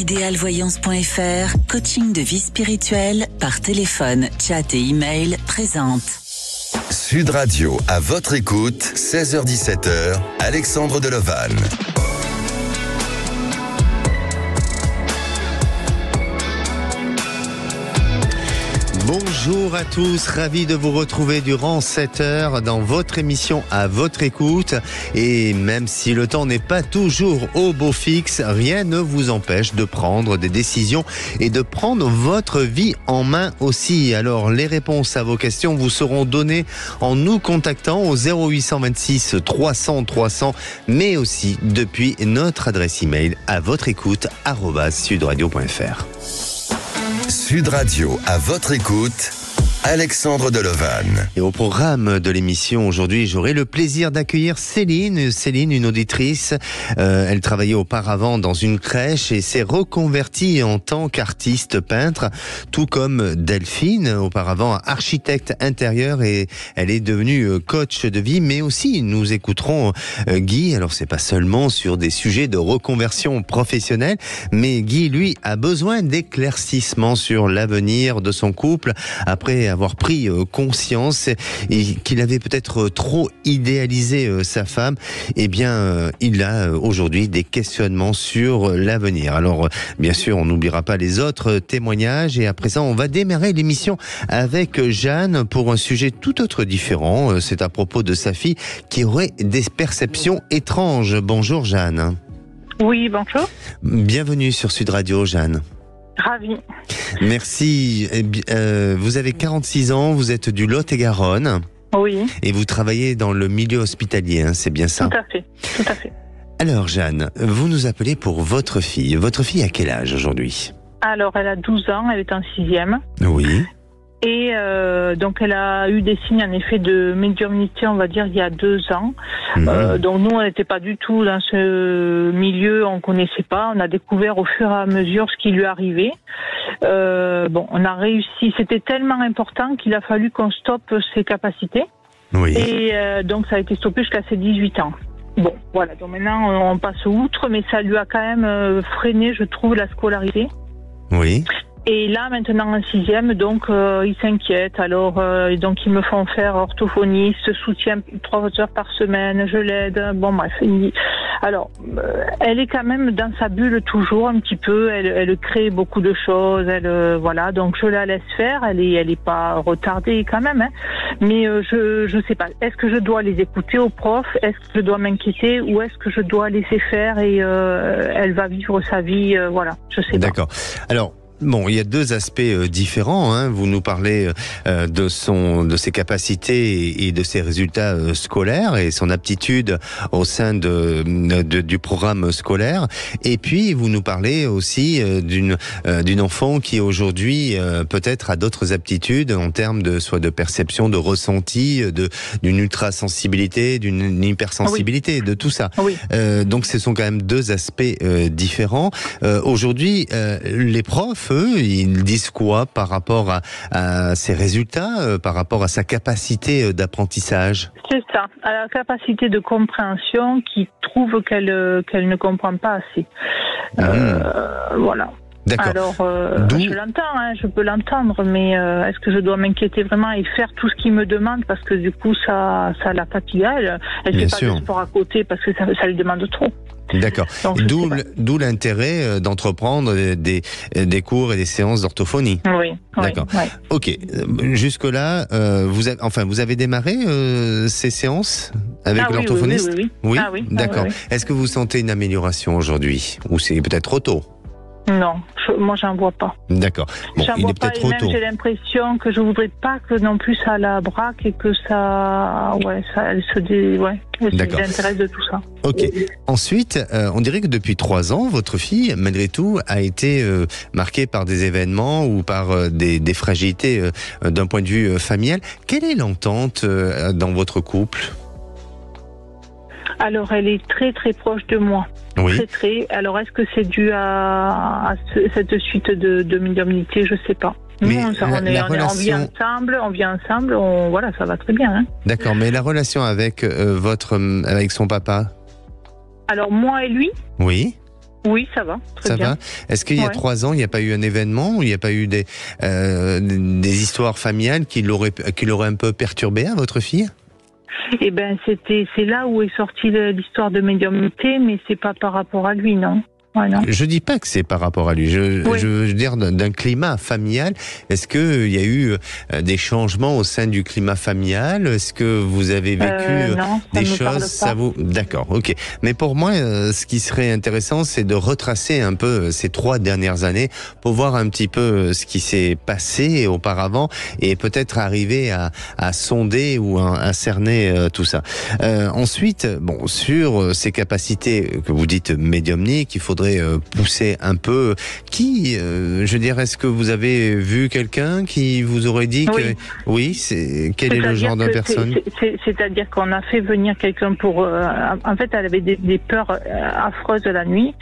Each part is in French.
Idealvoyance.fr, coaching de vie spirituelle par téléphone, chat et email présente. Sud Radio, à votre écoute, 16h-17h, Alexandre Delevanne. Bonjour à tous, ravi de vous retrouver durant 7 heures dans votre émission À votre écoute. Et même si le temps n'est pas toujours au beau fixe, rien ne vous empêche de prendre des décisions et de prendre votre vie en main aussi. Alors les réponses à vos questions vous seront données en nous contactant au 0826 300 300, mais aussi depuis notre adresse email à votre écoute @sudradio.fr. Sud Radio, à votre écoute, Alexandre Delevanne. Et au programme de l'émission aujourd'hui, j'aurai le plaisir d'accueillir Céline. Céline, une auditrice. Elle travaillait auparavant dans une crèche et s'est reconvertie en tant qu'artiste peintre, tout comme Delphine, auparavant architecte intérieur, et elle est devenue coach de vie. Mais aussi, nous écouterons Guy. Alors, c'est pas seulement sur des sujets de reconversion professionnelle, mais Guy, lui, a besoin d'éclaircissements sur l'avenir de son couple après avoir pris conscience et qu'il avait peut-être trop idéalisé sa femme. Eh bien, il a aujourd'hui des questionnements sur l'avenir. Alors, bien sûr, on n'oubliera pas les autres témoignages. Et à présent, on va démarrer l'émission avec Jeanne pour un sujet tout autre différent. C'est à propos de sa fille qui aurait des perceptions étranges. Bonjour Jeanne. Oui, bonjour. Bienvenue sur Sud Radio, Jeanne. Ravi. Merci. Vous avez 46 ans, vous êtes du Lot-et-Garonne. Oui. Et vous travaillez dans le milieu hospitalier, hein, c'est bien ça? Tout à fait, tout à fait. Alors Jeanne, vous nous appelez pour votre fille. Votre fille a quel âge aujourd'hui? Alors, elle a 12 ans, elle est en 6e. Oui. Et donc, elle a eu des signes, en effet, de médiumnité, on va dire, il y a 2 ans. Donc, nous, on n'était pas du tout dans ce milieu, on ne connaissait pas. On a découvert au fur et à mesure ce qui lui arrivait. On a réussi. C'était tellement important qu'il a fallu qu'on stoppe ses capacités. Oui. Et donc, ça a été stoppé jusqu'à ses 18 ans. Bon, voilà. Donc, maintenant, on passe outre, mais ça lui a quand même freiné, je trouve, la scolarité. Oui. Et là, maintenant, en 6e, donc, ils s'inquiètent. Alors, donc, ils me font faire orthophoniste, soutien 3 heures par semaine, je l'aide. Bon, bref. Alors, elle est quand même dans sa bulle toujours, un petit peu. Elle crée beaucoup de choses. Voilà. Donc, je la laisse faire. Elle est pas retardée quand même, hein. Mais, je sais pas. Est-ce que je dois les écouter aux profs? Est-ce que je dois m'inquiéter? Ou est-ce que je dois laisser faire et, elle va vivre sa vie, voilà. Je sais pas. D'accord. Alors, bon, il y a 2 aspects différents, hein. Vous nous parlez de ses capacités et de ses résultats scolaires et son aptitude au sein du programme scolaire. Et puis, vous nous parlez aussi d'une enfant qui aujourd'hui peut-être a d'autres aptitudes en termes soit de perception, de ressenti, d'une ultrasensibilité, d'une hypersensibilité, oui. De tout ça. Oui. Donc, ce sont quand même 2 aspects différents. Aujourd'hui, les profs, eux, ils disent quoi par rapport à ses résultats, par rapport à sa capacité d'apprentissage? C'est ça, à la capacité de compréhension qu'ils trouvent qu'elle ne comprend pas assez. Voilà. D'accord. Alors, je l'entends, hein, je peux l'entendre, mais est-ce que je dois m'inquiéter vraiment et faire tout ce qu'il me demande parce que du coup, ça la fatigue. Elle fait pas de sport à côté parce que ça lui demande trop. D'accord. D'où l'intérêt d'entreprendre des cours et des séances d'orthophonie. Oui. D'accord. Oui. Ok. Jusque-là, vous avez démarré ces séances avec l'orthophoniste? Oui. Ah oui. D'accord. Est-ce que vous sentez une amélioration aujourd'hui ou c'est peut-être trop tôt? Non, moi j'en vois pas. D'accord. Bon, il est peut-être trop tôt. J'ai l'impression que je voudrais pas que non plus ça la braque et que elle s'intéresse de tout ça. Ok. Ensuite, on dirait que depuis 3 ans, votre fille, malgré tout, a été marquée par des événements ou par des fragilités d'un point de vue familial. Quelle est l'entente dans votre couple? Alors, elle est très très proche de moi. Oui. Très. Alors, est-ce que c'est dû à cette suite de médiumnité? Je sais pas. Mais on vit ensemble, voilà, ça va très bien. Hein. D'accord, mais la relation avec avec son papa? Alors, moi et lui? Oui. Oui, ça va, très bien. Ça va. Est-ce qu'il y a 3 ans, il n'y a pas eu un événement, il n'y a pas eu des histoires familiales qui l'auraient un peu perturbé à votre fille? Eh ben, c'est là où est sortie l'histoire de médiumnité, mais c'est pas par rapport à lui, non. Ouais, non. Je dis pas que c'est par rapport à lui. Je veux dire d'un climat familial. Est-ce que il y a eu des changements au sein du climat familial? Est-ce que vous avez vécu non, des choses? Ça vous d'accord, ok. Mais pour moi, ce qui serait intéressant, c'est de retracer un peu ces 3 dernières années pour voir un petit peu ce qui s'est passé auparavant et peut-être arriver à sonder ou à cerner tout ça. Ensuite, bon, sur ces capacités que vous dites médiumniques, il faudrait pousser un peu. Je veux dire, est-ce que vous avez vu quelqu'un qui vous aurait dit que oui, quel est le genre de personne? C'est-à-dire qu'on a fait venir quelqu'un pour. En fait, elle avait des peurs affreuses la nuit.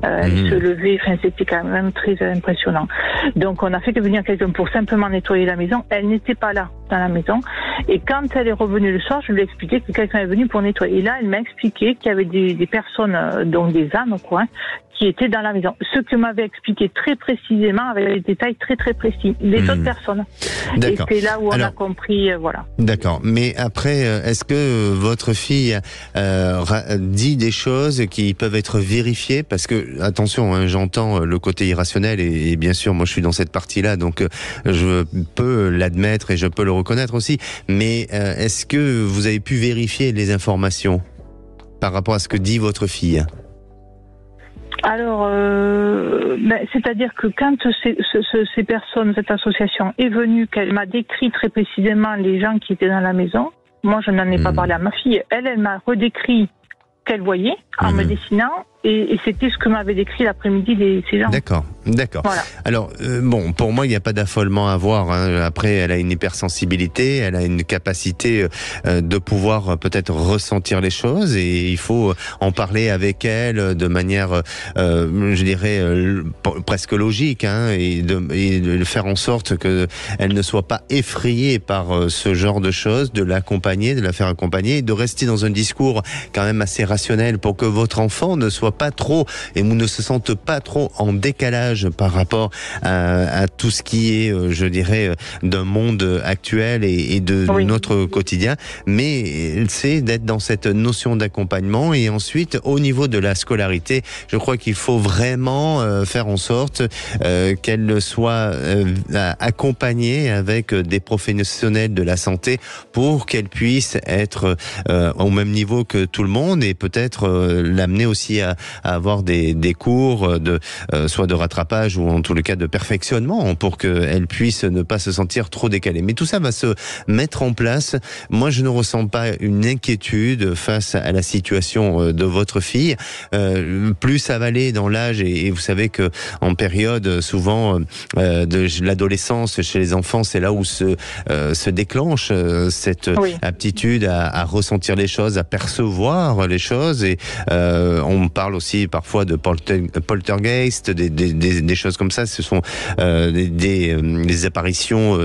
Elle se levait. Enfin, c'était quand même très impressionnant. Donc, on a fait venir quelqu'un pour simplement nettoyer la maison. Elle n'était pas là dans la maison. Et quand elle est revenue le soir, je lui ai expliqué que quelqu'un est venu pour nettoyer. Et là, elle m'a expliqué qu'il y avait des personnes, donc des âmes, quoi, qui étaient dans la maison. Ce que m'avait expliqué très précisément, avec des détails très très précis, les autres personnes. Et c'est là où on a compris, voilà. D'accord. Mais après, est-ce que votre fille dit des choses qui peuvent être vérifiées? Parce que, attention, hein, j'entends le côté irrationnel et bien sûr, moi je suis dans cette partie-là, donc je peux l'admettre et je peux le reconnaître aussi. Mais est-ce que vous avez pu vérifier les informations par rapport à ce que dit votre fille? Alors, c'est-à-dire que quand ces personnes, cette association est venue, qu'elle m'a décrit très précisément les gens qui étaient dans la maison, moi je n'en ai pas parlé à ma fille, elle m'a redécrit qu'elle voyait en me dessinant, et c'était ce que m'avait décrit l'après-midi ces gens. D'accord. Voilà. Alors, bon, pour moi, il n'y a pas d'affolement à avoir, hein. Après, elle a une hypersensibilité, elle a une capacité de pouvoir peut-être ressentir les choses, et il faut en parler avec elle de manière, je dirais, presque logique, hein, et de faire en sorte que elle ne soit pas effrayée par ce genre de choses, de l'accompagner, de la faire accompagner, et de rester dans un discours quand même assez rationnel pour que votre enfant ne soit pas trop, et vous ne se sente pas trop en décalage par rapport à tout ce qui est, je dirais, d'un monde actuel et de notre quotidien. Mais c'est d'être dans cette notion d'accompagnement. Et ensuite, au niveau de la scolarité, je crois qu'il faut vraiment faire en sorte qu'elle soit accompagnée avec des professionnels de la santé pour qu'elle puisse être au même niveau que tout le monde, et peut-être l'amener aussi à avoir des cours soit de rattrapage ou en tout le cas de perfectionnement pour qu'elle puisse ne pas se sentir trop décalée. Mais tout ça va se mettre en place. Moi, je ne ressens pas une inquiétude face à la situation de votre fille. Plus ça va aller dans l'âge, et vous savez que en période souvent de l'adolescence chez les enfants, c'est là où se déclenche cette aptitude à ressentir les choses, à percevoir les choses, et on parle aussi parfois de poltergeist, des choses comme ça. Ce sont des apparitions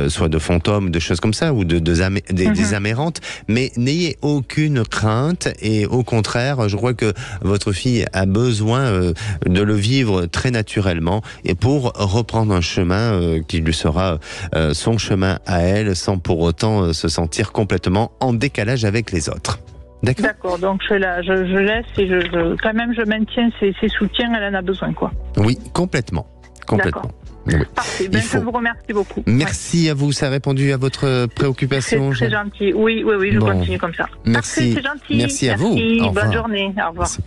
soit de fantômes, de choses comme ça, ou des amérantes. Mais n'ayez aucune crainte, et au contraire, je crois que votre fille a besoin de le vivre très naturellement, et pour reprendre un chemin qui lui sera son chemin à elle, sans pour autant se sentir complètement en décalage avec les autres. D'accord, donc je laisse, et quand même je maintiens ses soutiens, elle en a besoin, quoi. Oui, complètement. D'accord. Oui. Parfait, je vous remercie beaucoup. Merci à vous, ça a répondu à votre préoccupation. C'est très gentil, oui, je continue comme ça. Merci. Parfait, c'est gentil. Merci à vous. Bonne journée, au revoir. Merci.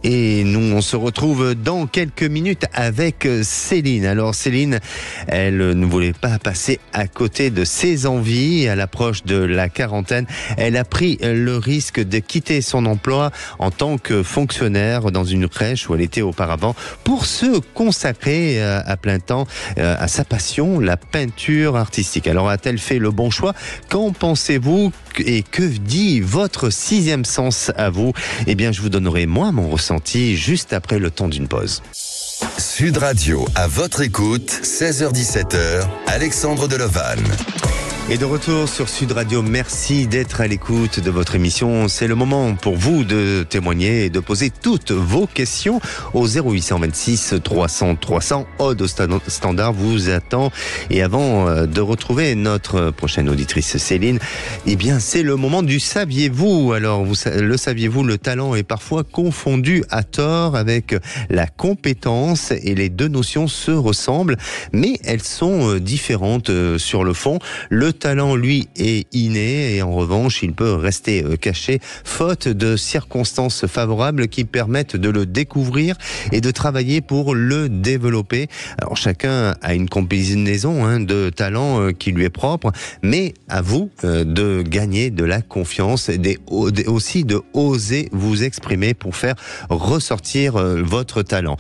Et nous, on se retrouve dans quelques minutes avec Céline. Alors Céline, elle ne voulait pas passer à côté de ses envies. À l'approche de la quarantaine, elle a pris le risque de quitter son emploi en tant que fonctionnaire dans une crèche où elle était auparavant, pour se consacrer à plein temps à sa passion, la peinture artistique. Alors a-t-elle fait le bon choix? Qu'en pensez-vous? Et que dit votre sixième sens à vous? Eh bien, je vous donnerai moi mon ressenti juste après le temps d'une pause. Sud Radio, à votre écoute, 16h-17h, Alexandre Delevanne. Et de retour sur Sud Radio, merci d'être à l'écoute de votre émission. C'est le moment pour vous de témoigner et de poser toutes vos questions au 0826 300 300. Aude au standard vous attend. Et avant de retrouver notre prochaine auditrice Céline, eh bien c'est le moment du saviez-vous. Alors le saviez-vous, le talent est parfois confondu à tort avec la compétence et les deux notions se ressemblent, mais elles sont différentes sur le fond. Le talent, lui, est inné et en revanche, il peut rester caché faute de circonstances favorables qui permettent de le découvrir et de travailler pour le développer. Alors chacun a une combinaison de talents qui lui est propre, mais à vous de gagner de la confiance et aussi de oser vous exprimer pour faire ressortir votre talent.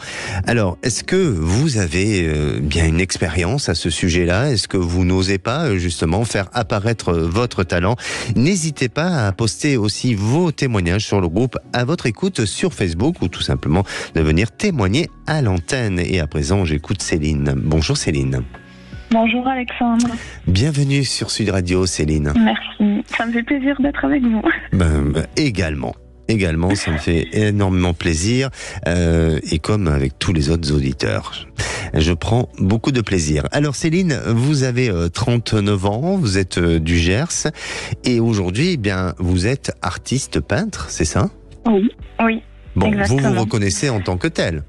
Alors, est-ce que vous avez bien une expérience à ce sujet-là? Est-ce que vous n'osez pas justement faire apparaître votre talent? N'hésitez pas à poster aussi vos témoignages sur le groupe À votre écoute sur Facebook ou tout simplement de venir témoigner à l'antenne. Et à présent, j'écoute Céline. Bonjour Céline. Bonjour Alexandre. Bienvenue sur Sud Radio Céline. Merci, ça me fait plaisir d'être avec vous. Également, ça me fait énormément plaisir et comme avec tous les autres auditeurs, je prends beaucoup de plaisir. Alors Céline, vous avez 39 ans, vous êtes du Gers et aujourd'hui, eh bien, vous êtes artiste peintre, c'est ça? Oui, Bon, exactement. vous vous reconnaissez en tant que tel?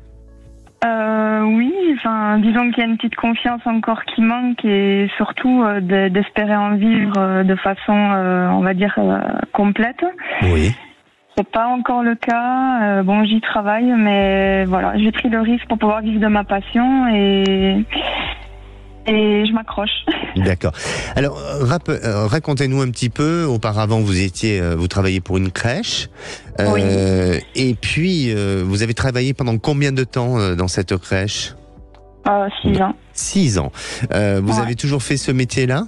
Oui, disons qu'il y a une petite confiance encore qui manque et surtout d'espérer en vivre de façon, on va dire, complète. Oui. C'est pas encore le cas. J'y travaille, mais voilà, j'ai pris le risque pour pouvoir vivre de ma passion et je m'accroche. D'accord. Alors, racontez-nous un petit peu. Auparavant, vous travailliez pour une crèche. Oui. Et puis, vous avez travaillé pendant combien de temps dans cette crèche? 6 ans. 6 ans. Vous avez toujours fait ce métier-là?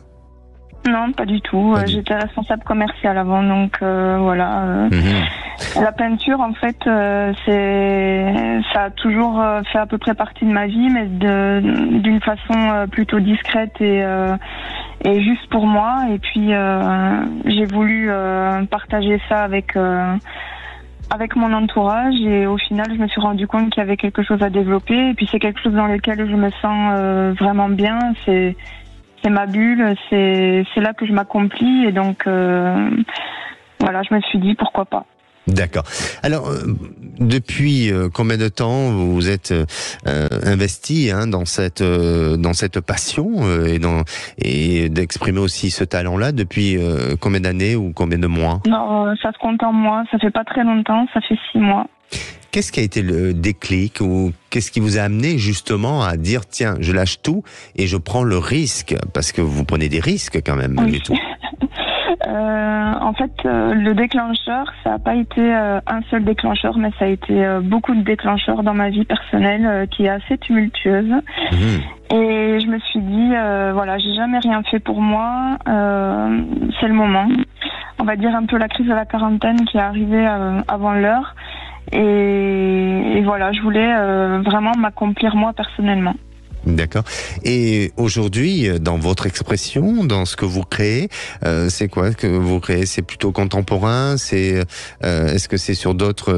Non, pas du tout. J'étais responsable commercial avant, donc voilà. La peinture, en fait, ça a toujours fait à peu près partie de ma vie, mais d'une façon plutôt discrète et juste pour moi. Et puis j'ai voulu partager ça avec mon entourage et au final je me suis rendu compte qu'il y avait quelque chose à développer et puis c'est quelque chose dans lequel je me sens vraiment bien. C'est ma bulle, c'est là que je m'accomplis et donc voilà, je me suis dit pourquoi pas. D'accord. Alors, depuis combien de temps vous vous êtes investi dans cette passion et d'exprimer aussi ce talent-là depuis combien d'années ou combien de mois? Non, ça se compte en mois, ça fait pas très longtemps, ça fait 6 mois. Qu'est-ce qui a été le déclic ou qu'est-ce qui vous a amené justement à dire tiens, je lâche tout et je prends le risque? Parce que vous prenez des risques quand même, malgré tout. En fait, le déclencheur, ça n'a pas été un seul déclencheur, mais ça a été beaucoup de déclencheurs dans ma vie personnelle qui est assez tumultueuse. Et je me suis dit, voilà, j'ai jamais rien fait pour moi, c'est le moment. On va dire un peu la crise de la quarantaine qui est arrivée avant l'heure. Et voilà, je voulais vraiment m'accomplir moi personnellement. D'accord. Et aujourd'hui, dans votre expression, dans ce que vous créez, c'est quoi que vous créez? C'est plutôt contemporain? Est-ce que c'est sur d'autres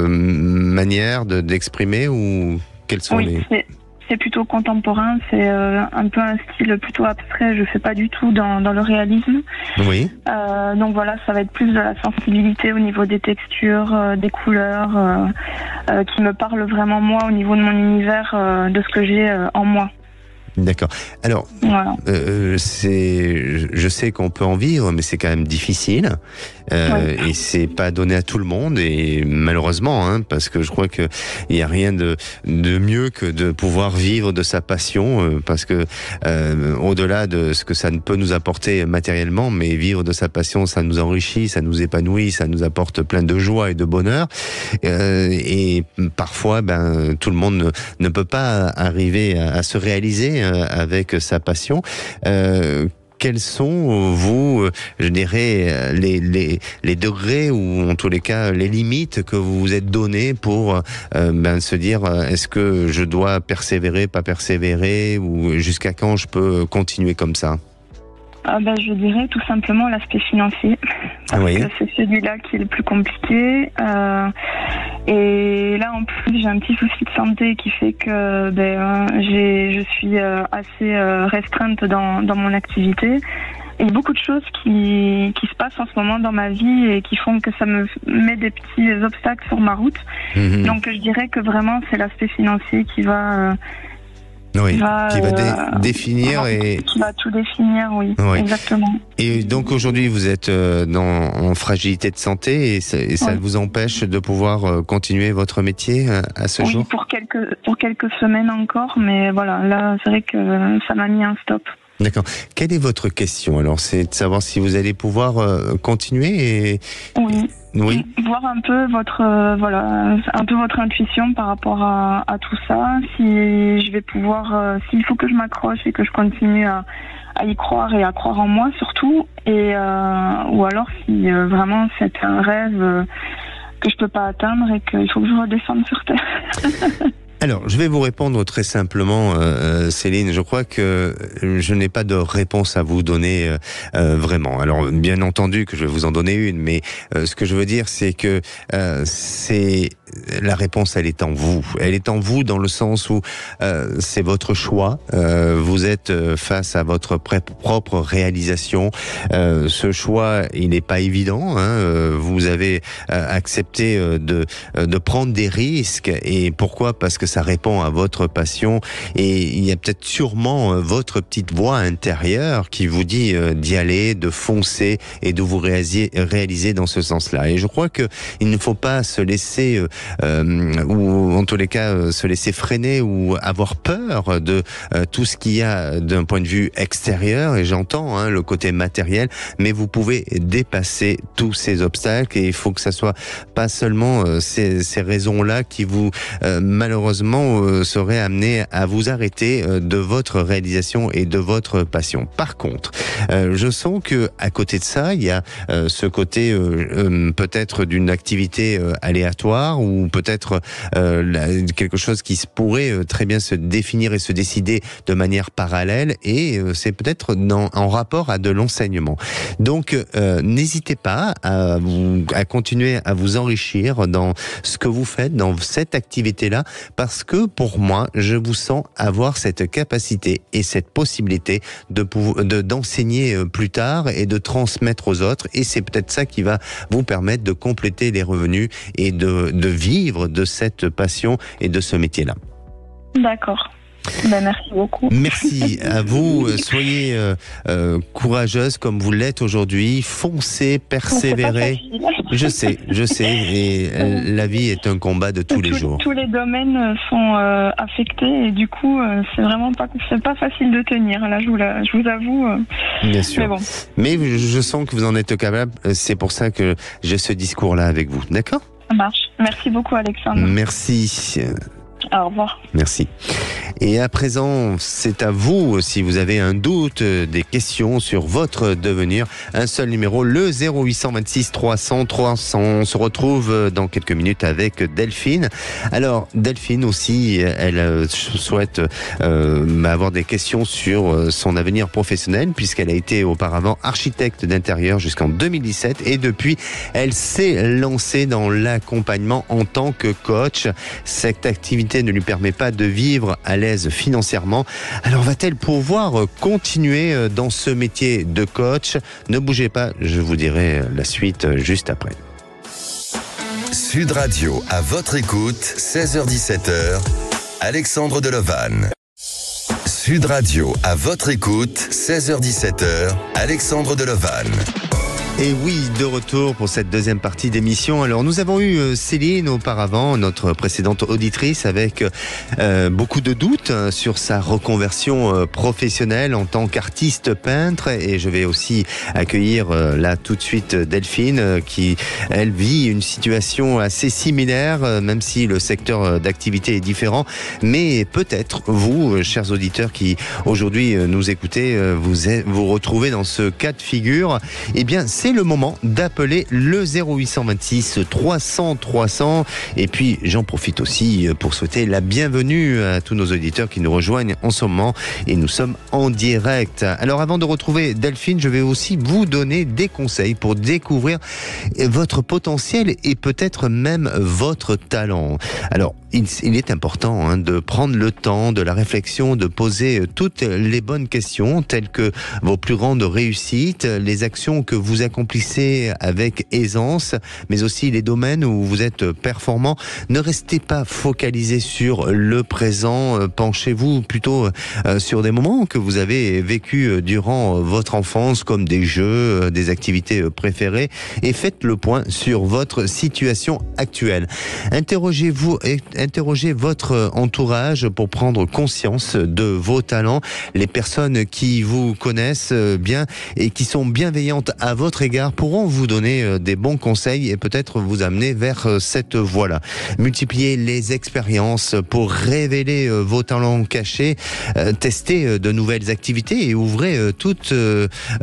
manières d'exprimer ou quels sont c'est plutôt contemporain. C'est un peu un style plutôt abstrait. Je fais pas du tout dans le réalisme. Oui. Donc voilà, ça va être plus de la sensibilité au niveau des textures, des couleurs, qui me parlent vraiment moi au niveau de mon univers, de ce que j'ai en moi. D'accord. Alors, voilà. Je sais qu'on peut en vivre, mais c'est quand même difficile. Et c'est pas donné à tout le monde. Et malheureusement, parce que je crois que il y a rien de mieux que de pouvoir vivre de sa passion, parce que au-delà de ce que ça ne peut nous apporter matériellement, mais vivre de sa passion, ça nous enrichit, ça nous épanouit, ça nous apporte plein de joie et de bonheur. Et parfois, tout le monde ne peut pas arriver à se réaliser avec sa passion. quels sont, vous, je dirais, les degrés ou en tous les cas les limites que vous vous êtes donné pour se dire est-ce que je dois persévérer, pas persévérer, ou jusqu'à quand je peux continuer comme ça? Je dirais tout simplement l'aspect financier, parce que c'est celui-là qui est le plus compliqué. Et là, en plus, j'ai un petit souci de santé qui fait que je suis assez restreinte dans mon activité. Il y a beaucoup de choses qui se passent en ce moment dans ma vie et qui font que ça me met des petits obstacles sur ma route. Donc je dirais que vraiment c'est l'aspect financier qui va... qui va définir qui va tout définir, oui. Exactement. Et donc aujourd'hui vous êtes en fragilité de santé et ça vous empêche de pouvoir continuer votre métier à ce jour? Pour quelques semaines encore, mais voilà, là c'est vrai que ça m'a mis un stop. D'accord. Quelle est votre question? Alors, c'est de savoir si vous allez pouvoir continuer et... Oui. Voir un peu votre intuition par rapport à tout ça. Si je vais pouvoir, s'il faut que je m'accroche et que je continue à y croire et à croire en moi surtout, et ou alors si vraiment c'est un rêve que je peux pas atteindre et qu'il faut que je redescende sur terre. Alors, je vais vous répondre très simplement, Céline. Je crois que je n'ai pas de réponse à vous donner vraiment. Alors, bien entendu que je vais vous en donner une, mais ce que je veux dire, c'est que la réponse, elle est en vous. Elle est en vous dans le sens où c'est votre choix. Vous êtes face à votre propre réalisation. Ce choix, il n'est pas évident. Vous avez accepté de prendre des risques. Et pourquoi? Parce que ça répond à votre passion. Et il y a peut-être sûrement votre petite voix intérieure qui vous dit d'y aller, de foncer et de vous réaliser dans ce sens-là. Et je crois que il ne faut pas se laisser ou en tous les cas se laisser freiner ou avoir peur de tout ce qu'il y a d'un point de vue extérieur, et j'entends le côté matériel, mais vous pouvez dépasser tous ces obstacles et il faut que ça soit pas seulement ces raisons-là qui vous malheureusement seraient amenées à vous arrêter de votre réalisation et de votre passion. Par contre, je sens que à côté de ça, il y a ce côté peut-être d'une activité aléatoire ou peut-être quelque chose qui pourrait très bien se définir et se décider de manière parallèle, et c'est peut-être en rapport à de l'enseignement. Donc n'hésitez pas à continuer à vous enrichir dans ce que vous faites, dans cette activité-là, parce que pour moi, je vous sens avoir cette capacité et cette possibilité d'enseigner plus tard et de transmettre aux autres, et c'est peut-être ça qui va vous permettre de compléter les revenus et de vivre de cette passion et de ce métier-là. D'accord. Merci beaucoup. Merci à vous. Soyez courageuse comme vous l'êtes aujourd'hui. Foncez, persévérez. Je sais. Et la vie est un combat de tous les jours. Tous les domaines sont affectés et du coup, c'est vraiment pas facile de tenir. Là, je vous avoue. Bien sûr. Mais je sens que vous en êtes capable. C'est pour ça que j'ai ce discours-là avec vous. D'accord ? Ça marche. Merci beaucoup, Alexandre. Merci. Au revoir. Merci. Et à présent, c'est à vous, si vous avez un doute, des questions sur votre devenir, un seul numéro, le 0826 300 300. On se retrouve dans quelques minutes avec Delphine. Alors, Delphine aussi, elle souhaite avoir des questions sur son avenir professionnel, puisqu'elle a été auparavant architecte d'intérieur jusqu'en 2017, et depuis, elle s'est lancée dans l'accompagnement en tant que coach. Cette activité ne lui permet pas de vivre à l'aise financièrement. Alors va-t-elle pouvoir continuer dans ce métier de coach? Ne bougez pas, je vous dirai la suite juste après. Sud Radio, à votre écoute, 16h-17h, Alexandre Delovan. Sud Radio, à votre écoute, 16h-17h, Alexandre Delovan. Et oui, de retour pour cette deuxième partie d'émission. Alors, nous avons eu Céline auparavant, notre précédente auditrice, avec beaucoup de doutes sur sa reconversion professionnelle en tant qu'artiste peintre. Et je vais aussi accueillir là tout de suite Delphine, qui, elle, vit une situation assez similaire, même si le secteur d'activité est différent. Mais peut-être, vous, chers auditeurs qui aujourd'hui nous écoutez, vous retrouvez dans ce cas de figure. Eh bien, c'est le moment d'appeler le 0826 300 300. Et puis, j'en profite aussi pour souhaiter la bienvenue à tous nos auditeurs qui nous rejoignent en ce moment. Et nous sommes en direct. Alors, avant de retrouver Delphine, je vais aussi vous donner des conseils pour découvrir votre potentiel et peut-être même votre talent. Alors, il est important de prendre le temps de la réflexion, de poser toutes les bonnes questions, telles que vos plus grandes réussites, les actions que vous accomplissez avec aisance, mais aussi les domaines où vous êtes performant. Ne restez pas focalisé sur le présent, penchez-vous plutôt sur des moments que vous avez vécus durant votre enfance, comme des jeux, des activités préférées, et faites le point sur votre situation actuelle. Interrogez votre entourage pour prendre conscience de vos talents. Les personnes qui vous connaissent bien et qui sont bienveillantes à votre égard pourront vous donner des bons conseils et peut-être vous amener vers cette voie-là. Multipliez les expériences pour révéler vos talents cachés, testez de nouvelles activités et ouvrez toutes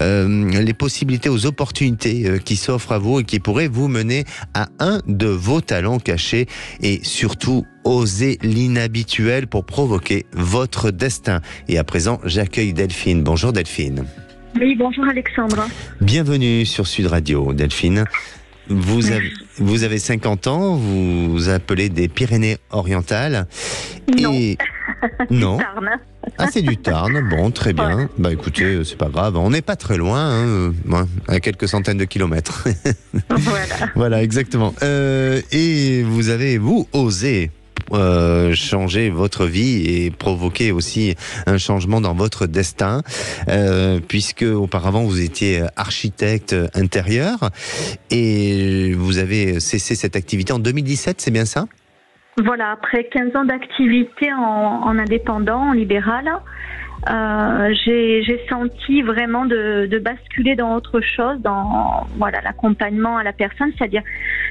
les possibilités aux opportunités qui s'offrent à vous et qui pourraient vous mener à un de vos talents cachés. Et surtout, osez l'inhabituel pour provoquer votre destin. Et à présent, j'accueille Delphine. Bonjour Delphine. Oui, bonjour Alexandre. Bienvenue sur Sud Radio, Delphine. Vous avez 50 ans, vous appelez des Pyrénées-Orientales. Non. Et... non. Du Tarn. Ah, c'est du Tarn. Bon, très bien. Ouais. Bah écoutez, c'est pas grave. On n'est pas très loin, à quelques centaines de kilomètres. Voilà. Voilà, exactement. Et vous avez, osé changer votre vie et provoquer aussi un changement dans votre destin, puisque auparavant vous étiez architecte intérieur et vous avez cessé cette activité en 2017, c'est bien ça ? Voilà, après 15 ans d'activité en indépendant, en libéral, j'ai senti vraiment de basculer dans autre chose, dans l'accompagnement à la personne, c'est-à-dire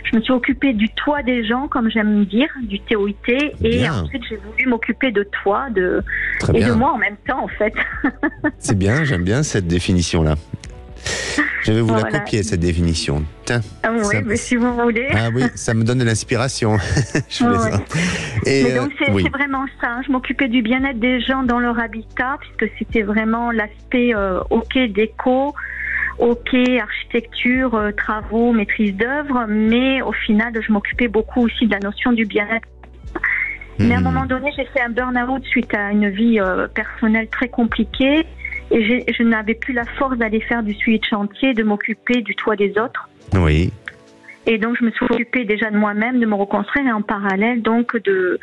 je me suis occupée du toit des gens, comme j'aime dire, du TOIT, et bien. Ensuite j'ai voulu m'occuper de toi, de moi en même temps en fait. C'est bien, j'aime bien cette définition-là. Je vais vous la copier, cette définition. Tiens, oui, mais si vous voulez. Ah oui, ça me donne de l'inspiration. Mais donc c'est vraiment ça. Je m'occupais du bien-être des gens dans leur habitat, puisque c'était vraiment l'aspect déco, architecture, travaux, maîtrise d'œuvre, mais au final, je m'occupais beaucoup aussi de la notion du bien-être. Mais à un moment donné, j'ai fait un burn-out suite à une vie personnelle très compliquée. Et je n'avais plus la force d'aller faire du suivi de chantier, de m'occuper du toit des autres. Oui. Et donc, je me suis occupée déjà de moi-même, de me reconstruire et en parallèle, donc, de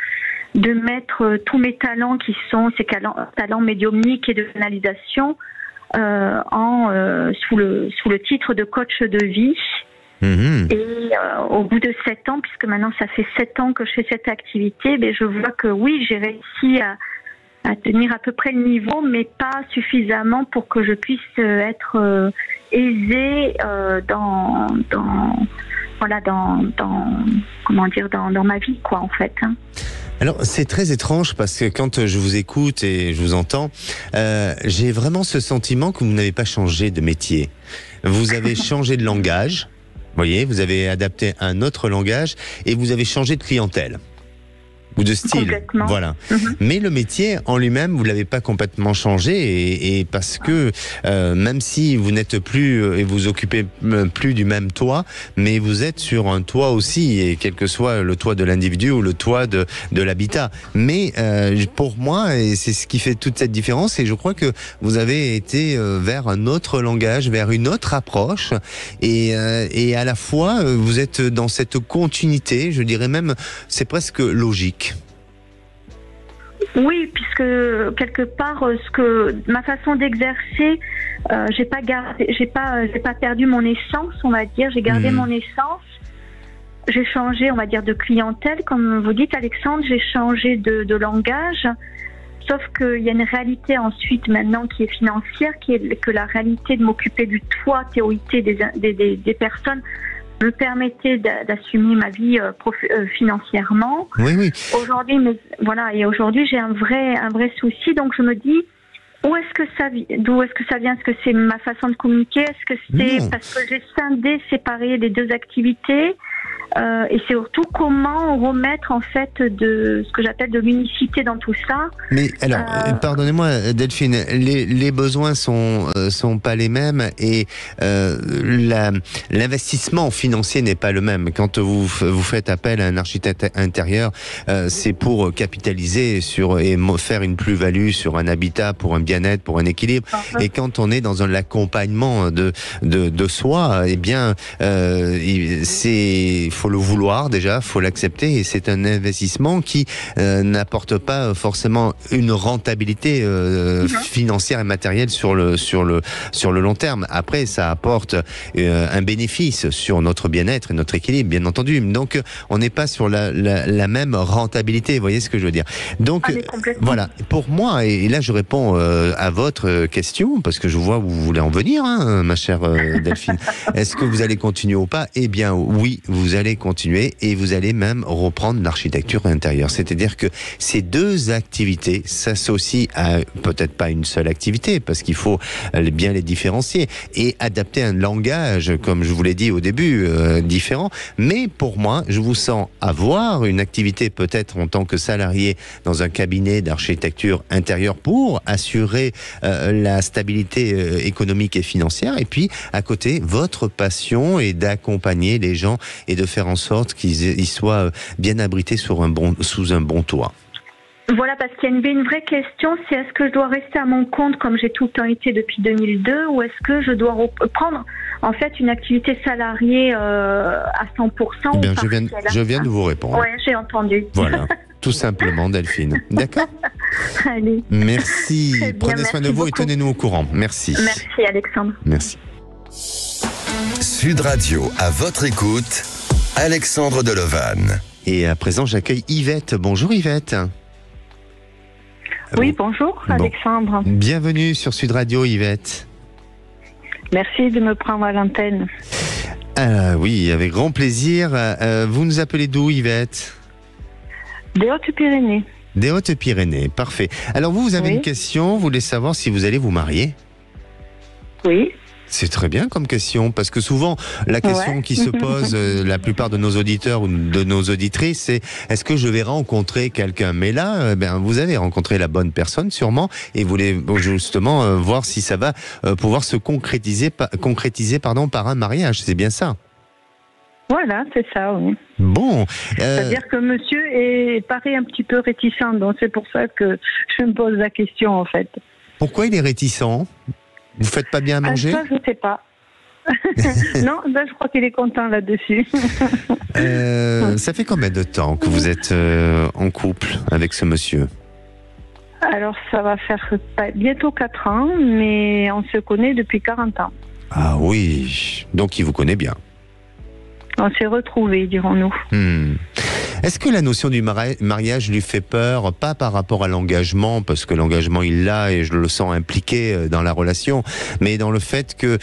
mettre tous mes talents qui sont ces talents médiumniques et de canalisation sous le titre de coach de vie. Mmh. Et au bout de 7 ans, puisque maintenant ça fait 7 ans que je fais cette activité, je vois que oui, j'ai réussi à tenir à peu près le niveau, mais pas suffisamment pour que je puisse être aisée dans ma vie, quoi, en fait. Alors, c'est très étrange parce que quand je vous écoute et je vous entends, j'ai vraiment ce sentiment que vous n'avez pas changé de métier. Vous avez changé de langage, voyez, vous avez adapté un autre langage et vous avez changé de clientèle. Ou de style, voilà. Mm-hmm. Mais le métier en lui-même, vous l'avez pas complètement changé et parce que même si vous n'êtes plus et vous occupez plus du même toit, mais vous êtes sur un toit aussi, et quel que soit le toit de l'individu ou le toit de l'habitat. Mais pour moi, et c'est ce qui fait toute cette différence, et je crois que vous avez été vers un autre langage, vers une autre approche, et à la fois vous êtes dans cette continuité, je dirais même, c'est presque logique. Oui, puisque quelque part, ma façon d'exercer j'ai pas perdu mon essence, on va dire. J'ai gardé mon essence. J'ai changé, on va dire, de clientèle, comme vous dites, Alexandre. J'ai changé de langage. Sauf qu'il y a une réalité ensuite maintenant qui est financière, qui est que la réalité de m'occuper du toit TOIT des personnes me permettait d'assumer ma vie financièrement. Oui. Aujourd'hui, aujourd'hui j'ai un vrai souci. Donc je me dis, d'où est-ce que ça vient? Est-ce que c'est ma façon de communiquer? Est-ce que c'est parce que j'ai séparé les deux activités? Et c'est surtout comment remettre en fait de ce que j'appelle de l'unicité dans tout ça. Mais alors, pardonnez-moi Delphine, les besoins sont pas les mêmes et l'investissement financier n'est pas le même. Quand vous faites appel à un architecte intérieur, c'est pour capitaliser et faire une plus-value sur un habitat, pour un bien-être, pour un équilibre. Et quand on est dans l'accompagnement de soi, eh bien, faut le vouloir déjà, faut l'accepter, et c'est un investissement qui n'apporte pas forcément une rentabilité financière et matérielle sur le long terme. Après, ça apporte un bénéfice sur notre bien-être et notre équilibre, bien entendu. Donc, on n'est pas sur la même rentabilité. Vous voyez ce que je veux dire? Donc, voilà. Pour moi, et là, je réponds à votre question parce que je vois où vous voulez en venir, hein, ma chère Delphine. Est-ce que vous allez continuer ou pas? Eh bien, oui, vous allez continuer et vous allez même reprendre l'architecture intérieure. C'est-à-dire que ces deux activités s'associent à peut-être pas une seule activité parce qu'il faut bien les différencier et adapter un langage, comme je vous l'ai dit au début, différent. Mais pour moi, je vous sens avoir une activité peut-être en tant que salarié dans un cabinet d'architecture intérieure pour assurer la stabilité économique et financière, et puis à côté, votre passion est d'accompagner les gens et de faire en sorte qu'ils soient bien abrités sous un bon toit. Voilà, parce qu'il y a une vraie question, c'est est-ce que je dois rester à mon compte comme j'ai tout le temps été depuis 2002, ou est-ce que je dois reprendre en fait une activité salariée à 100% ou partielle? Je viens de vous répondre. Oui, j'ai entendu. Voilà, tout simplement Delphine. D'accord? Allez. Merci, bien, prenez soin de vous beaucoup. Et tenez-nous au courant. Merci. Merci Alexandre. Merci. Sud Radio, à votre écoute, Alexandre Delovan. Et à présent, j'accueille Yvette. Bonjour Yvette. Oui, bonjour Alexandre. Bienvenue sur Sud Radio, Yvette. Merci de me prendre à l'antenne. Oui, avec grand plaisir. Vous nous appelez d'où, Yvette? Des Hautes-Pyrénées. Des Hautes-Pyrénées, parfait. Alors vous avez une question, vous voulez savoir si vous allez vous marier? Oui. C'est très bien comme question, parce que souvent, la question qui se pose, la plupart de nos auditeurs ou de nos auditrices, c'est est-ce que je vais rencontrer quelqu'un? Mais là, vous avez rencontré la bonne personne, sûrement, et vous voulez justement voir si ça va pouvoir se concrétiser par un mariage. C'est bien ça? Voilà, c'est ça, oui. Bon. C'est-à-dire que monsieur paraît un petit peu réticent, donc c'est pour ça que je me pose la question, en fait. Pourquoi il est réticent? Vous faites pas bien à manger? Ça, je sais pas. Non, je crois qu'il est content là-dessus. Ça fait combien de temps que vous êtes en couple avec ce monsieur? Alors, ça va faire bientôt 4 ans, mais on se connaît depuis 40 ans. Ah oui, donc il vous connaît bien. On s'est retrouvés, dirons-nous. Est-ce que la notion du mariage lui fait peur? Pas par rapport à l'engagement, parce que l'engagement il l'a et je le sens impliqué dans la relation, mais dans le fait que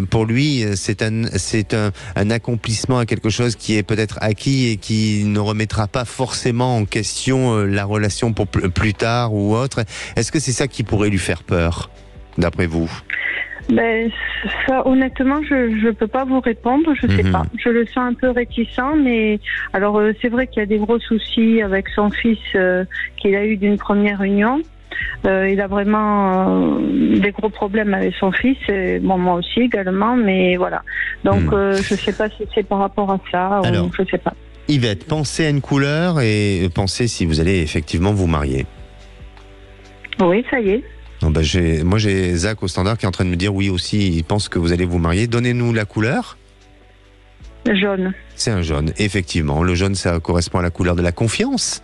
pour lui c'est un accomplissement à quelque chose qui est peut-être acquis et qui ne remettra pas forcément en question la relation pour plus tard ou autre. Est-ce que c'est ça qui pourrait lui faire peur, d'après vous? Ça, honnêtement, je ne peux pas vous répondre, je sais pas. Je le sens un peu réticent, mais alors c'est vrai qu'il y a des gros soucis avec son fils qu'il a eu d'une première union. Il a vraiment des gros problèmes avec son fils, et moi aussi également, mais voilà. Donc je ne sais pas si c'est par rapport à ça, alors, ou je ne sais pas. Yvette, pensez à une couleur et pensez si vous allez effectivement vous marier. Oui, ça y est. Non, moi j'ai Zach au standard qui est en train de me dire oui aussi, il pense que vous allez vous marier. Donnez-nous la couleur. Jaune. C'est un jaune, effectivement. Le jaune, ça correspond à la couleur de la confiance.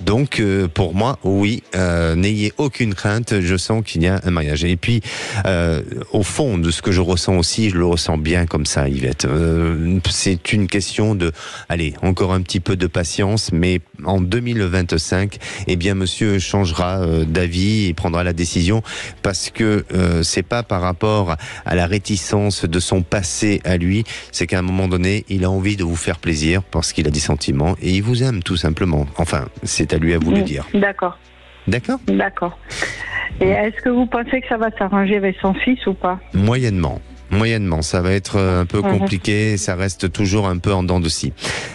Donc, pour moi, oui, n'ayez aucune crainte, je sens qu'il y a un mariage. Et puis, au fond de ce que je ressens aussi, je le ressens bien comme ça, Yvette. C'est une question de, allez, encore un petit peu de patience, mais en 2025, eh bien, monsieur changera d'avis et prendra la décision, parce que c'est pas par rapport à la réticence de son passé à lui, c'est qu'à un moment donné, il a envie de vous faire plaisir parce qu'il a des sentiments et il vous aime tout simplement. Enfin, c'est à lui à vous le dire. D'accord. D'accord ? D'accord. Et est-ce que vous pensez que ça va s'arranger avec son fils ou pas ? Moyennement. Moyennement, ça va être un peu compliqué, ça reste toujours un peu en dents de scie.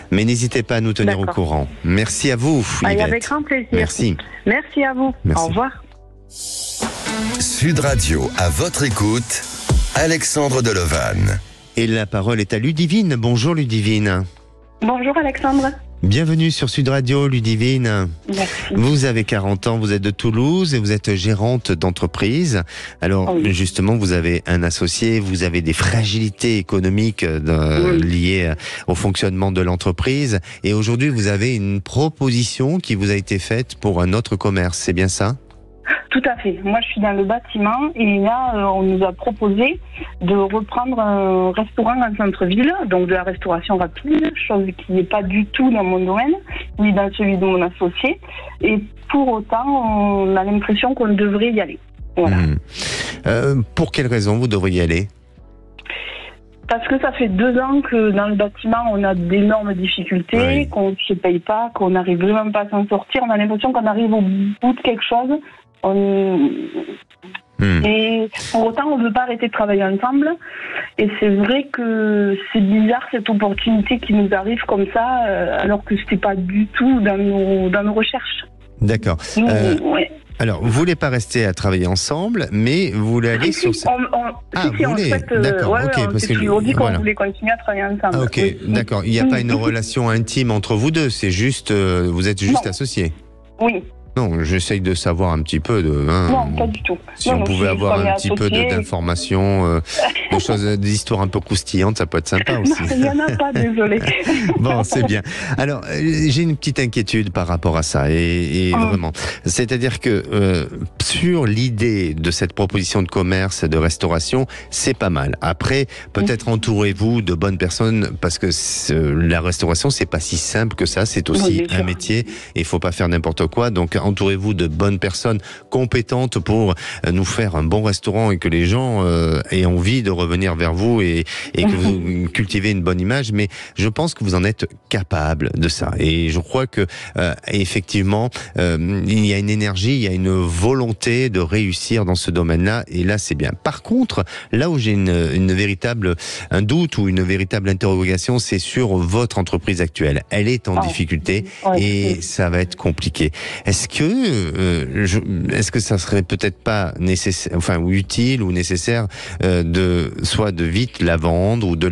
Mais n'hésitez pas à nous tenir au courant. Merci à vous, Yvette. Avec grand plaisir. Merci. Merci à vous. Merci. Au revoir. Sud Radio, à votre écoute, Alexandre Delovan. Et la parole est à Ludivine. Bonjour Ludivine. Bonjour Alexandre. Bienvenue sur Sud Radio, Ludivine. Merci. Vous avez 40 ans, vous êtes de Toulouse et vous êtes gérante d'entreprise. Alors, justement, vous avez un associé, vous avez des fragilités économiques liées au fonctionnement de l'entreprise. Et aujourd'hui, vous avez une proposition qui vous a été faite pour un autre commerce, c'est bien ça ? Tout à fait. Moi, je suis dans le bâtiment et là, on nous a proposé de reprendre un restaurant en centre-ville, donc de la restauration rapide, chose qui n'est pas du tout dans mon domaine, ni dans celui de mon associé. Et pour autant, on a l'impression qu'on devrait y aller. Voilà. Pour quelle raison vous devriez y aller ? Parce que ça fait 2 ans que dans le bâtiment, on a d'énormes difficultés, qu'on ne se paye pas, qu'on n'arrive vraiment pas à s'en sortir. On a l'impression qu'on arrive au bout de quelque chose. Et pour autant, on ne veut pas arrêter de travailler ensemble. Et c'est vrai que c'est bizarre cette opportunité qui nous arrive comme ça, alors que ce n'était pas du tout dans nos recherches. D'accord. Alors, vous ne voulez pas rester à travailler ensemble, mais vous voulez aller sur... vous voulez. D'accord, ok. Parce que on dit qu'on voulait continuer à travailler ensemble. Ah, ok, d'accord. Il n'y a pas une relation intime entre vous deux, c'est juste... vous êtes juste associés. Oui. Non, j'essaye de savoir un petit peu de... non, pas du tout. Si on pouvait avoir un petit peu d'informations, des histoires un peu croustillantes, ça peut être sympa aussi. Non, il n'y en a pas, désolé. Bon, c'est bien. Alors, j'ai une petite inquiétude par rapport à ça, et vraiment. C'est-à-dire que sur l'idée de cette proposition de commerce, de restauration, c'est pas mal. Après, peut-être entourez-vous de bonnes personnes, parce que la restauration, c'est pas si simple que ça, c'est aussi un métier, et il faut pas faire n'importe quoi. Donc, entourez-vous de bonnes personnes compétentes pour nous faire un bon restaurant et que les gens aient envie de revenir vers vous et que vous cultivez une bonne image. Mais je pense que vous en êtes capable de ça. Et je crois que effectivement, il y a une énergie, il y a une volonté de réussir dans ce domaine-là. Et là, c'est bien. Par contre, là où j'ai un doute ou une véritable interrogation, c'est sur votre entreprise actuelle. Elle est en difficulté et ça va être compliqué. Est-ce que ça serait peut-être pas nécessaire, ou utile ou nécessaire soit de vite la vendre ou de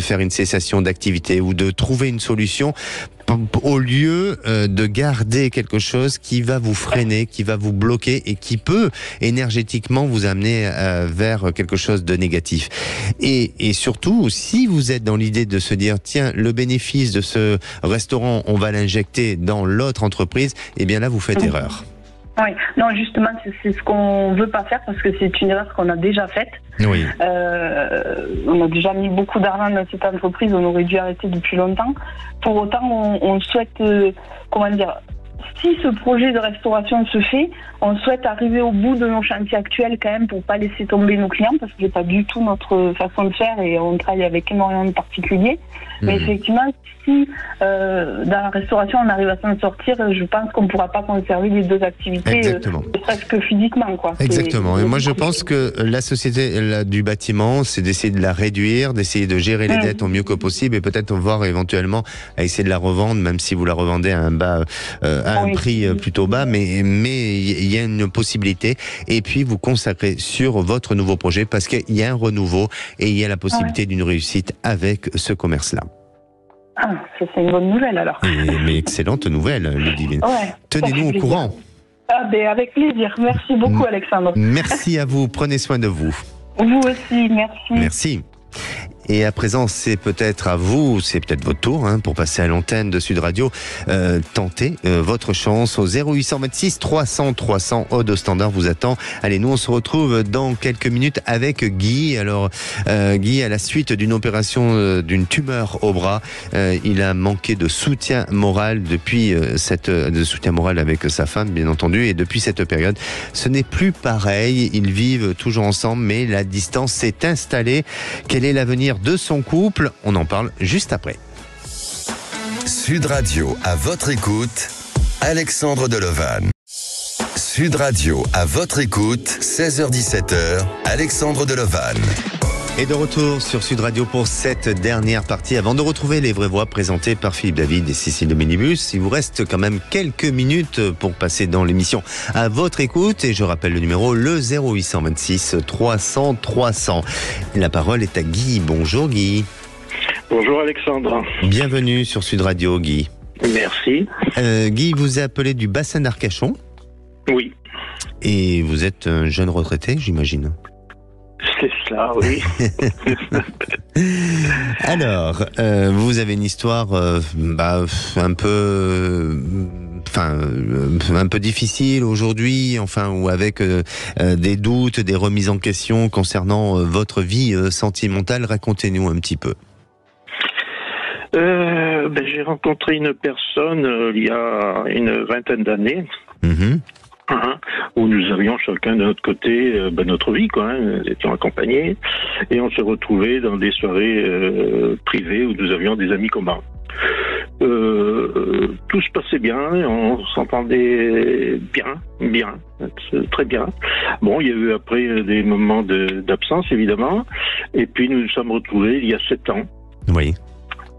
faire une cessation d'activité ou de trouver une solution au lieu de garder quelque chose qui va vous freiner, qui va vous bloquer et qui peut énergétiquement vous amener vers quelque chose de négatif. Et surtout, si vous êtes dans l'idée de se dire, tiens, le bénéfice de ce restaurant, on va l'injecter dans l'autre entreprise, eh bien là, vous faites erreur. Oui, non, justement, c'est ce qu'on veut pas faire parce que c'est une erreur qu'on a déjà faite. Oui. On a déjà mis beaucoup d'argent dans cette entreprise, on aurait dû arrêter depuis longtemps. Pour autant, on souhaite, si ce projet de restauration se fait, on souhaite arriver au bout de nos chantiers actuels quand même pour pas laisser tomber nos clients parce que c'est pas du tout notre façon de faire et on travaille avec énormément de particuliers. Mais effectivement, si dans la restauration on arrive à s'en sortir, je pense qu'on ne pourra pas conserver les 2 activités presque physiquement, quoi. Exactement. Et moi je pense que la société du bâtiment, c'est d'essayer de la réduire, d'essayer de gérer les dettes au mieux que possible et peut-être voir éventuellement à essayer de la revendre, même si vous la revendez à un prix plutôt bas, mais il y a une possibilité. Et puis vous consacrez sur votre nouveau projet parce qu'il y a un renouveau et il y a la possibilité d'une réussite avec ce commerce-là. Ah, ça c'est une bonne nouvelle alors. Mais excellente nouvelle, Ludivine. Tenez-nous au courant. Avec plaisir. Merci beaucoup, Alexandre. Merci à vous. Prenez soin de vous. Vous aussi, merci. Merci. Et à présent, c'est peut-être à vous, c'est peut-être votre tour pour passer à l'antenne de Sud Radio. Tentez votre chance au 0826 300 300. Aude au standard vous attend. Allez, nous on se retrouve dans quelques minutes avec Guy. Alors Guy, à la suite d'une opération d'une tumeur au bras, il a manqué de soutien moral depuis de soutien moral avec sa femme, bien entendu. Et depuis cette période, ce n'est plus pareil. Ils vivent toujours ensemble, mais la distance s'est installée. Quel est l'avenir de son couple? On en parle juste après. Sud Radio à votre écoute, Alexandre Delovan. Sud Radio à votre écoute, 16h-17h, Alexandre Delovan. Et de retour sur Sud Radio pour cette dernière partie, avant de retrouver les vraies voix présentées par Philippe David et Cécile de Minibus. Il vous reste quand même quelques minutes pour passer dans l'émission à votre écoute. Et je rappelle le numéro, le 0826 300 300. La parole est à Guy. Bonjour Guy. Bonjour Alexandre. Bienvenue sur Sud Radio Guy. Merci. Guy, vous est appelé du bassin d'Arcachon. Oui. Et vous êtes un jeune retraité, j'imagine. C'est cela, oui. Alors, vous avez une histoire un peu difficile aujourd'hui, ou avec des doutes, des remises en question concernant votre vie sentimentale. Racontez-nous un petit peu. J'ai rencontré une personne il y a une vingtaine d'années. Où nous avions chacun de notre côté notre vie, nous étions accompagnés et on se retrouvait dans des soirées privées où nous avions des amis communs. Tout se passait bien, on s'entendait bien, très bien. Bon, il y a eu après des moments d'absence évidemment, et puis nous nous sommes retrouvés il y a 7 ans. Oui.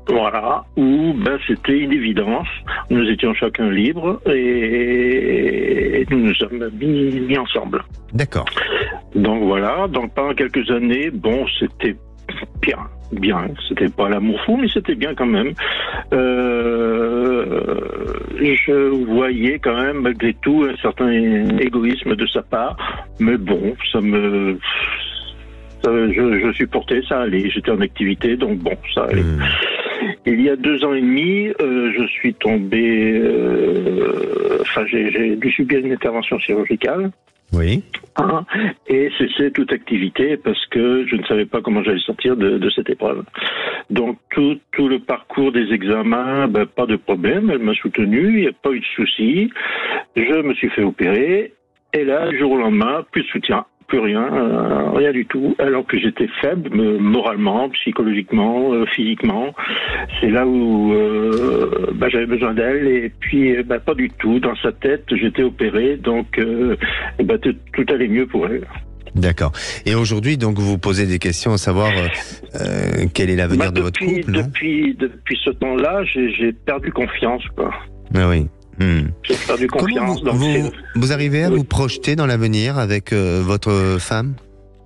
Voilà, où c'était une évidence. Nous étions chacun libres et nous nous sommes mis ensemble. D'accord. Donc voilà, pendant quelques années, c'était bien. C'était pas l'amour fou, mais c'était bien quand même. Je voyais quand même malgré tout un certain égoïsme de sa part, mais bon, je supportais, ça allait. J'étais en activité, donc ça allait. Il y a 2 ans et demi, je suis tombé... j'ai dû subir une intervention chirurgicale. Oui. Et cesser toute activité parce que je ne savais pas comment j'allais sortir de cette épreuve. Donc tout le parcours des examens, pas de problème, elle m'a soutenu, il n'y a pas eu de souci. Je me suis fait opérer et là, du jour au lendemain, plus de soutien. Plus rien du tout, alors que j'étais faible moralement, psychologiquement, physiquement. C'est là où j'avais besoin d'elle et puis pas du tout. Dans sa tête, j'étais opéré, donc tout allait mieux pour elle. D'accord. Et aujourd'hui, donc, vous vous posez des questions à savoir quel est l'avenir de votre couple, non ? Depuis ce temps-là, j'ai perdu confiance, quoi. Ah oui. J'ai perdu confiance. Vous arrivez à vous projeter dans l'avenir avec votre femme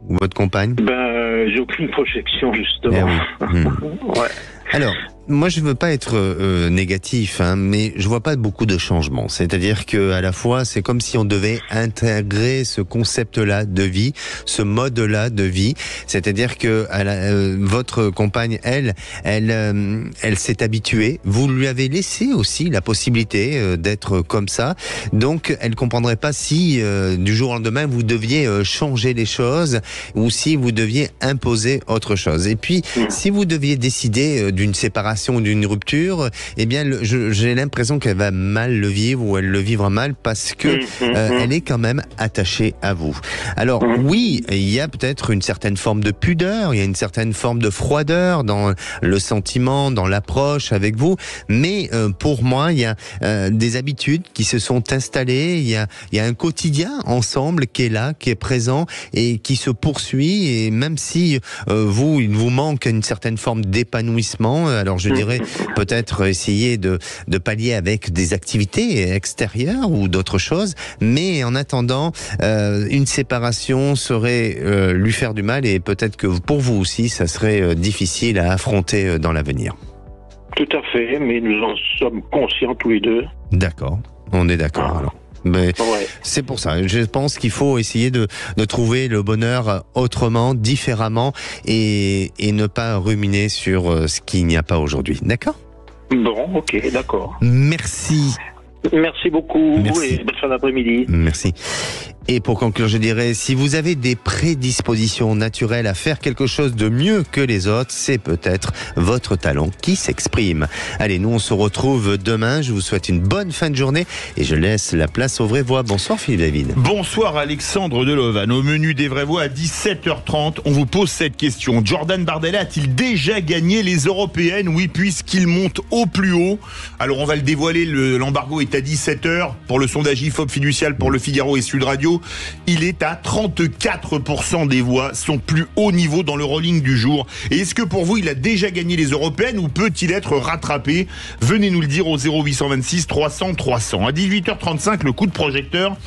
ou votre compagne ? J'ai aucune projection, justement. Ouais. Alors, moi, je veux pas être négatif, mais je vois pas beaucoup de changements. C'est-à-dire que à la fois, c'est comme si on devait intégrer ce concept-là de vie, ce mode-là de vie. C'est-à-dire que votre compagne, elle s'est habituée. Vous lui avez laissé aussi la possibilité d'être comme ça. Donc, elle comprendrait pas si du jour au lendemain vous deviez changer les choses ou si vous deviez imposer autre chose. Et puis, si vous deviez décider d'une séparation ou d'une rupture, eh bien, j'ai l'impression qu'elle va mal le vivre ou elle le vivra mal parce que elle est quand même attachée à vous. Alors oui, il y a peut-être une certaine forme de pudeur, il y a une certaine forme de froideur dans le sentiment, dans l'approche avec vous, mais pour moi, il y a des habitudes qui se sont installées, il y a un quotidien ensemble qui est là, qui est présent et qui se poursuit, et même si il vous manque une certaine forme d'épanouissement, alors je dirais peut-être essayer de pallier avec des activités extérieures ou d'autres choses, mais en attendant, une séparation serait lui faire du mal et peut-être que pour vous aussi, ça serait difficile à affronter dans l'avenir. Tout à fait, mais nous en sommes conscients tous les deux. D'accord, on est d'accord alors. Mais c'est pour ça. Je pense qu'il faut essayer de trouver le bonheur autrement, différemment, et ne pas ruminer sur ce qu'il n'y a pas aujourd'hui. D'accord ? Bon, ok, d'accord. Merci. Merci beaucoup. Merci. Et bonne fin d'après-midi. Merci. Et pour conclure, je dirais, si vous avez des prédispositions naturelles à faire quelque chose de mieux que les autres, c'est peut-être votre talent qui s'exprime. Allez, nous on se retrouve demain. Je vous souhaite une bonne fin de journée et je laisse la place aux vraies voix. Bonsoir Philippe David. Bonsoir Alexandre Delovan. Au menu des vraies voix à 17h30, on vous pose cette question. Jordan Bardella a-t-il déjà gagné les Européennes ? Oui, puisqu'il monte au plus haut. Alors on va le dévoiler, l'embargo est à 17h pour le sondage IFOP fiducial pour Le Figaro et Sud Radio. Il est à 34% des voix, son plus haut niveau dans le rolling du jour. Et est-ce que pour vous, il a déjà gagné les Européennes ou peut-il être rattrapé ? Venez nous le dire au 0826 300 300. À 18h35, le coup de projecteur.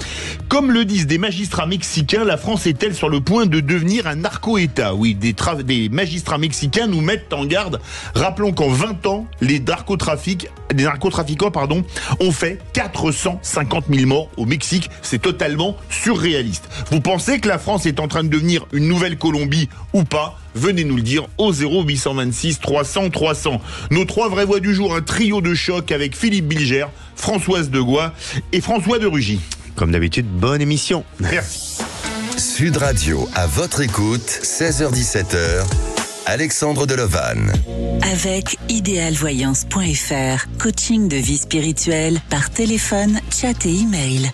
Comme le disent des magistrats mexicains, la France est-elle sur le point de devenir un narco-État ? Oui, des magistrats mexicains nous mettent en garde. Rappelons qu'en 20 ans, les narcotrafiquants ont fait 450 000 morts au Mexique. C'est totalement surréaliste. Vous pensez que la France est en train de devenir une nouvelle Colombie ou pas ? Venez nous le dire au 0826 300 300. Nos trois vraies voix du jour, un trio de choc avec Philippe Bilger, Françoise Degois et François de Rugy. Comme d'habitude, bonne émission. Merci. Sud Radio, à votre écoute, 16h-17h, Alexandre Delovan. Avec idéalvoyance.fr, coaching de vie spirituelle par téléphone, chat et email.